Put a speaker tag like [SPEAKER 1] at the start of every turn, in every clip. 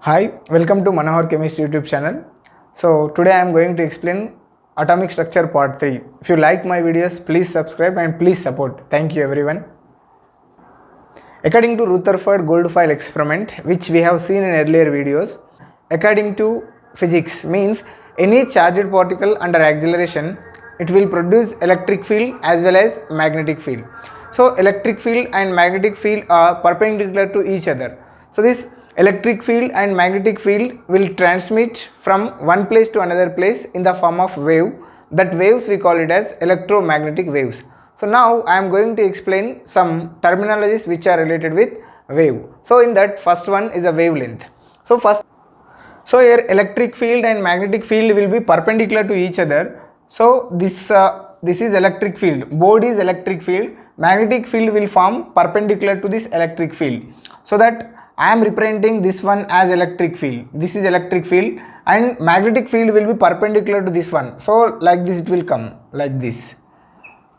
[SPEAKER 1] Hi, welcome to Manohar Chemist YouTube channel. So today I am going to explain atomic structure part 3. If you like my videos, please subscribe and please support. Thank you everyone. According to Rutherford Goldfeil experiment, which we have seen in earlier videos, according to physics means any charged particle under acceleration, it will produce electric field as well as magnetic field. So electric field and magnetic field are perpendicular to each other. So this electric field and magnetic field will transmit from one place to another place in the form of wave. That waves we call it as electromagnetic waves. So now I am going to explain some terminologies which are related with wave. So in that, first one is a wavelength. So here electric field and magnetic field will be perpendicular to each other. So this is electric field, board is electric field, magnetic field will form perpendicular to this electric field. So that I am representing this one as electric field, this is electric field, and magnetic field will be perpendicular to this one. So like this it will come like this.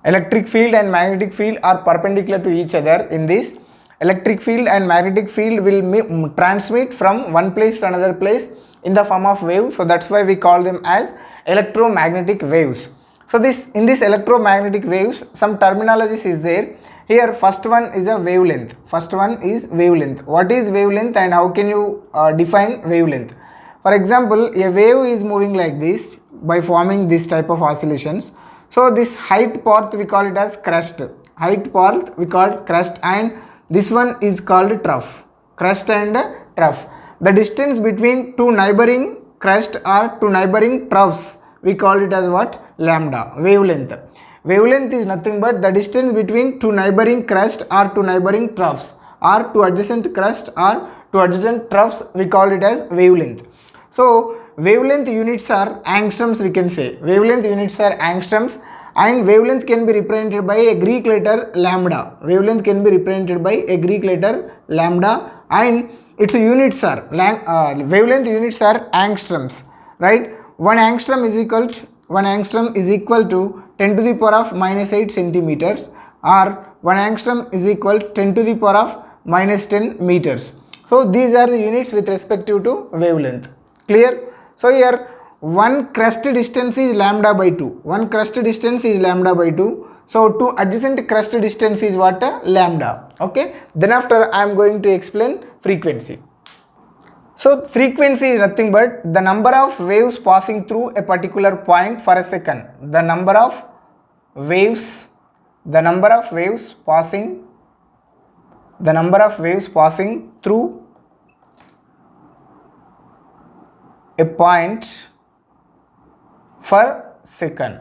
[SPEAKER 1] Electric field and magnetic field are perpendicular to each other. In this, electric field and magnetic field will transmit from one place to another place in the form of wave. So that's why we call them as electromagnetic waves. So in this electromagnetic waves, some terminologies is there. Here first one is a wavelength. First one is wavelength. What is wavelength and how can you define wavelength? For example, a wave is moving like this by forming this type of oscillations. So this height path we call it as crest. Height path we call crest, and this one is called trough. Crest and trough. The distance between two neighboring crest or two neighboring troughs, we call it as what? Lambda. Wavelength. Wavelength is nothing but the distance between two neighboring crest or two neighboring troughs, or two adjacent crest or two adjacent troughs, we call it as wavelength. So wavelength units are angstroms, we can say. Wavelength units are angstroms, and wavelength can be represented by a Greek letter lambda. Wavelength can be represented by a Greek letter lambda, and its units are wavelength units are angstroms, right? 1 angstrom is equal to 10 to the power of minus 8 centimeters, or 1 angstrom is equal to 10 to the power of minus 10 meters. So these are the units with respect to wavelength. Clear? So here one crest distance is lambda by 2. One crest distance is lambda by 2. So two adjacent crest distance is what? Lambda. Okay. Then after I am going to explain frequency. So frequency is nothing but the number of waves passing through a particular point for a second. The number of waves passing through a point per second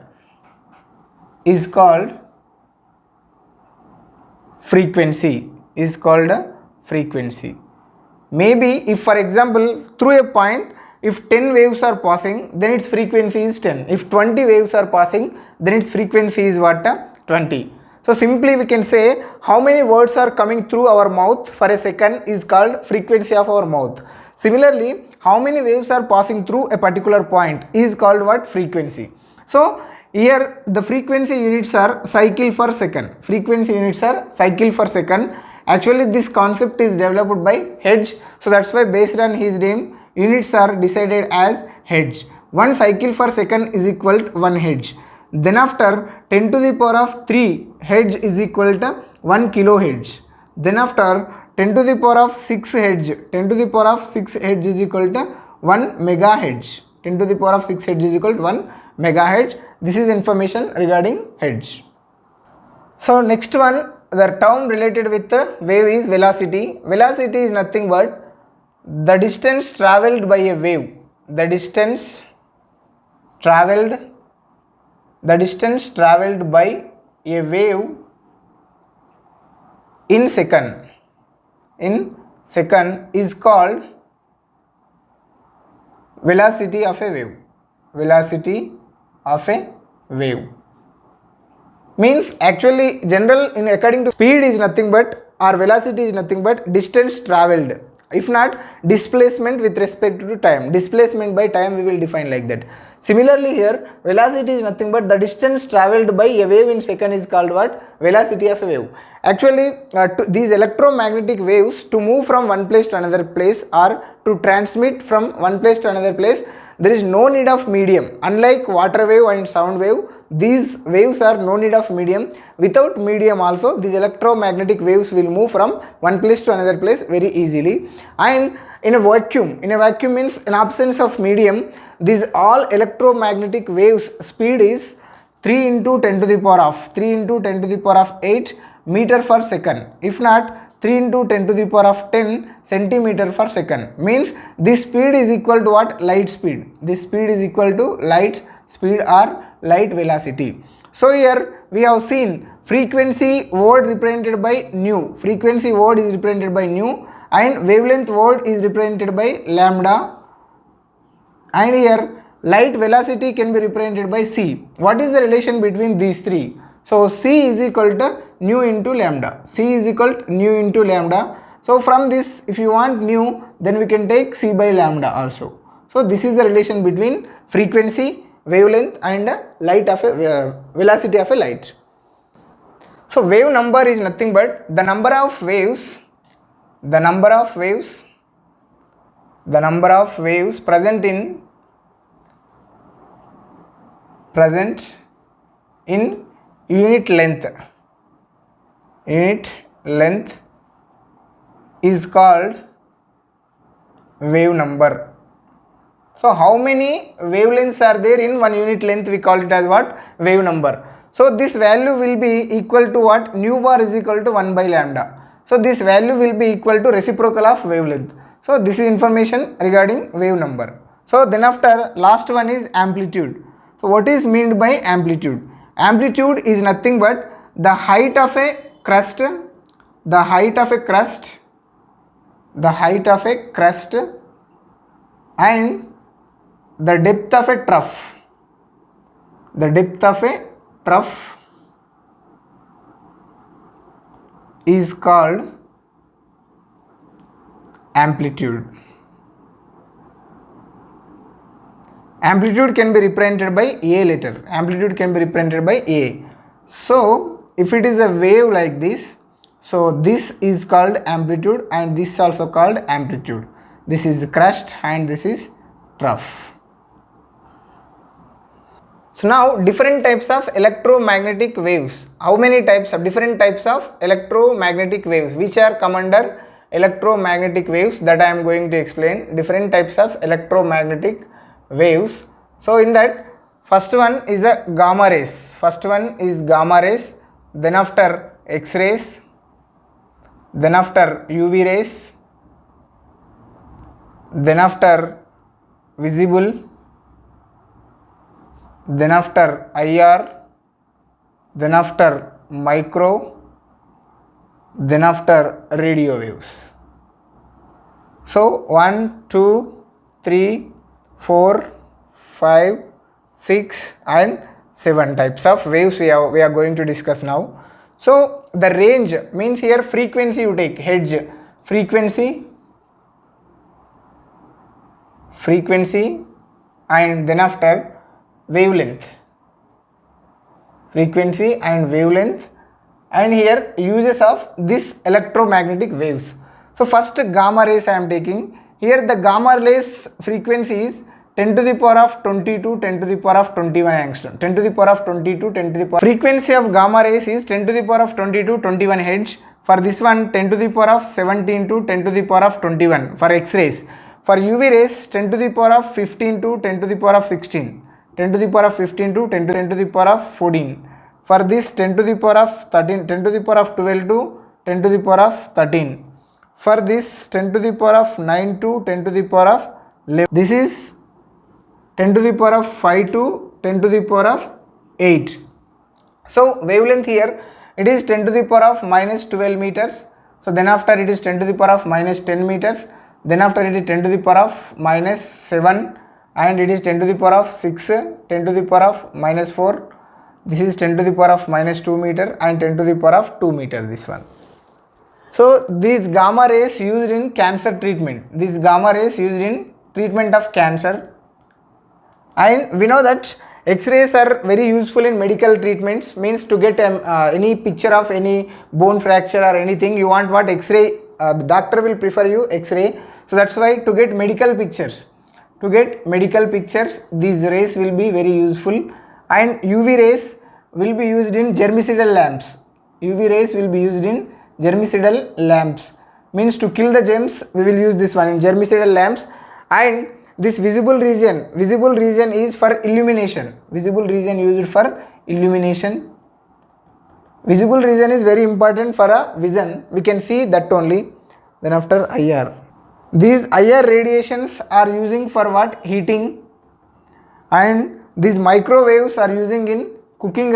[SPEAKER 1] is called frequency. Maybe if for example through a point, if 10 waves are passing, then its frequency is 10. If 20 waves are passing, then its frequency is what? 20. So simply we can say how many words are coming through our mouth for a second is called frequency of our mouth. Similarly, how many waves are passing through a particular point is called what? Frequency. So here the frequency units are cycle per second. Actually this concept is developed by Hertz. So that's why based on his name, units are decided as Hertz. 1 cycle per second is equal to 1 Hertz. Then after 10 to the power of 3 Hertz is equal to 1 kilohertz. Then after 10 to the power of 6 Hertz, is equal to 1 megahertz. 10 to the power of 6 Hertz is equal to 1 megahertz. This is information regarding Hertz. So next one, the term related with the wave is velocity. Velocity is nothing but the distance travelled by a wave. The distance travelled by a wave in second is called velocity of a wave. Means actually general in according to speed is nothing but, or velocity is nothing but distance travelled. If not, displacement with respect to time. Displacement by time we will define like that. Similarly here, velocity is nothing but the distance travelled by a wave in second is called what? Velocity of a wave. Actually, these electromagnetic waves to move from one place to another place or to transmit from one place to another place, there is no need of medium. Unlike water wave and sound wave, these waves are no need of medium. Without medium also, these electromagnetic waves will move from one place to another place very easily. And in a vacuum means in absence of medium, these all electromagnetic waves speed is 3 into 10 to the power of 8 meter per second. If not, 3 into 10 to the power of 10 centimeter per second. Means this speed is equal to what? Light speed. This speed is equal to light speed or light velocity. So here we have seen frequency word represented by nu. Frequency word is represented by nu and wavelength word is represented by lambda. And here light velocity can be represented by c. What is the relation between these three? So c is equal to nu into lambda. C is equal to nu into lambda. So from this, if you want nu, then we can take c by lambda also. So this is the relation between frequency, wavelength and light of a velocity of a light. So wave number is nothing but the number of waves present in unit length is called wave number. So how many wavelengths are there in one unit length? We call it as what? Wave number. So this value will be equal to what? Nu bar is equal to 1 by lambda. So this value will be equal to reciprocal of wavelength. So this is information regarding wave number. So then after, last one is amplitude. So what is meant by amplitude? Amplitude is nothing but the height of a crust and the depth of a trough. The depth of a trough is called amplitude. Amplitude can be represented by A letter. Amplitude can be represented by A. So if it is a wave like this, so this is called amplitude and this is also called amplitude. This is crust and this is trough. So now different types of electromagnetic waves. How many types of different types of electromagnetic waves which are come under electromagnetic waves, that I am going to explain. Different types of electromagnetic waves. So in that, first one is a gamma rays. Then after X-rays, then after UV rays, then after visible, then after IR, then after micro, then after radio waves. So 1, 2, 3, 4, 5, 6 and 7 types of waves we are going to discuss now. So the range means here frequency you take, hertz, frequency and then after wavelength, and here uses of this electromagnetic waves. So first gamma rays I am taking. Here the gamma rays frequency is 10 to the power of 22, 10 to the power of 21 angstrom. 10 to the power of 22, 10 to the power. Frequency of gamma rays is 10 to the power of 22, 21 hertz. For this one, 10 to the power of 17 to 10 to the power of 21 for X-rays. For UV rays, 10 to the power of 15 to 10 to the power of 16. 10 to the power of 15 to 10 to the power of 14. For this, 10 to the power of 13, 10 to the power of 12 to 10 to the power of 13. For this, 10 to the power of 9 to 10 to the power of 11. This is 10 to the power of 5 to 10 to the power of 8. So wavelength here, it is 10 to the power of minus 12 meters. So then after it is 10 to the power of minus 10 meters. Then after it is 10 to the power of minus 7. And it is 10 to the power of 6, 10 to the power of minus 4. This is 10 to the power of minus 2 meter and 10 to the power of 2 meter, this one. So these gamma rays used in cancer treatment, these gamma rays used in treatment of cancer. And we know that X-rays are very useful in medical treatments, means to get any picture of any bone fracture or anything, you want what? X-ray. The doctor will prefer you X-ray. So that's why to get medical pictures, these rays will be very useful. And UV rays will be used in germicidal lamps. UV rays will be used in germicidal lamps, means to kill the germs we will use this one in germicidal lamps. And this visible region is for illumination. Visible region used for illumination. Visible region is very important for a vision, we can see that only. Then after IR, these IR radiations are using for what? Heating. And these microwaves are using in cooking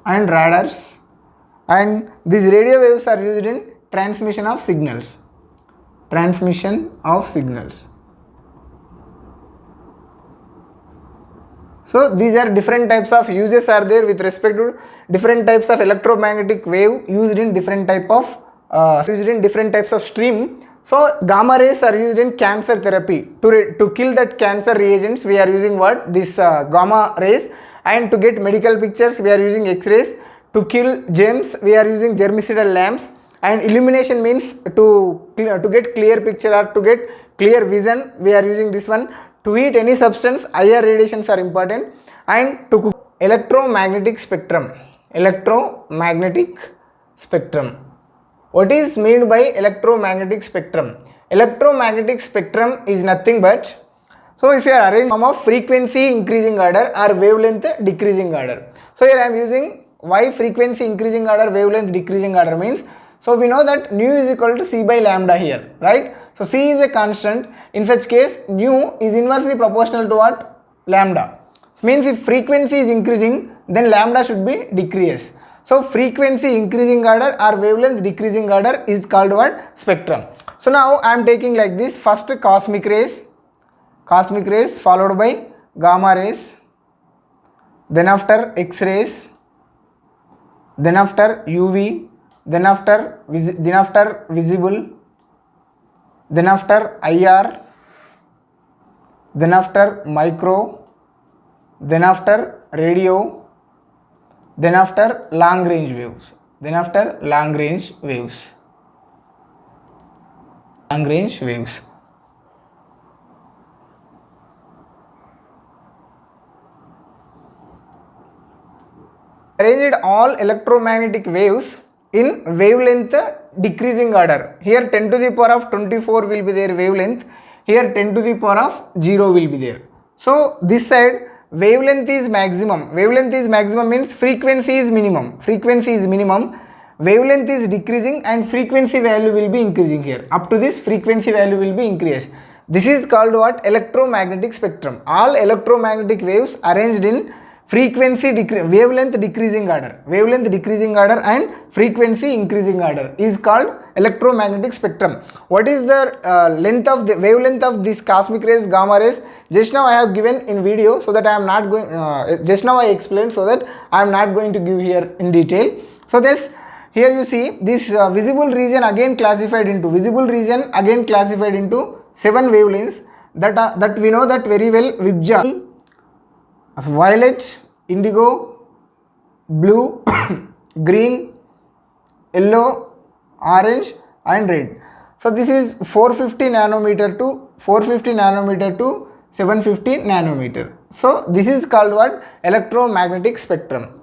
[SPEAKER 1] and radars. And these radio waves are used in transmission of signals. So these are different types of uses are there with respect to different types of electromagnetic wave used in different types of stream. So gamma rays are used in cancer therapy. To kill that cancer reagents we are using what? This gamma rays. And to get medical pictures we are using X-rays. To kill germs we are using germicidal lamps. And illumination means to get clear picture or to get clear vision we are using this one. To heat any substance IR radiations are important. And to cook electromagnetic spectrum. What is meant by electromagnetic spectrum? Electromagnetic spectrum is nothing but, so if you are arranging form of frequency increasing order or wavelength decreasing order. So here I am using why frequency increasing order, wavelength decreasing order means, so we know that nu is equal to C by lambda here, right? So C is a constant. In such case nu is inversely proportional to what? Lambda. Means if frequency is increasing then lambda should be decrease. So frequency increasing order or wavelength decreasing order is called what? Spectrum. So now I am taking like this, first cosmic rays followed by gamma rays, then after X-rays, then after UV, then after visible, then after IR, then after micro, then after radio, then after long range waves. Arranged all electromagnetic waves in wavelength decreasing order. Here 10 to the power of 24 will be their wavelength, here 10 to the power of 0 will be there. So this side wavelength is maximum means frequency is minimum, wavelength is decreasing and frequency value will be increasing. Here up to this frequency value will be increased. This is called what? Electromagnetic spectrum. All electromagnetic waves arranged in wavelength decreasing order and frequency increasing order is called electromagnetic spectrum. What is the wavelength of this cosmic rays, gamma rays? Just now I have given in video, so that I am not going just now I explained, so that I am not going to give here in detail. So this here you see this visible region again classified into 7 wavelengths that we know that very well. Vibja, violet, indigo, blue, green, yellow, orange and red. So this is 450 nanometer to 750 nanometer. So this is called what? Electromagnetic spectrum.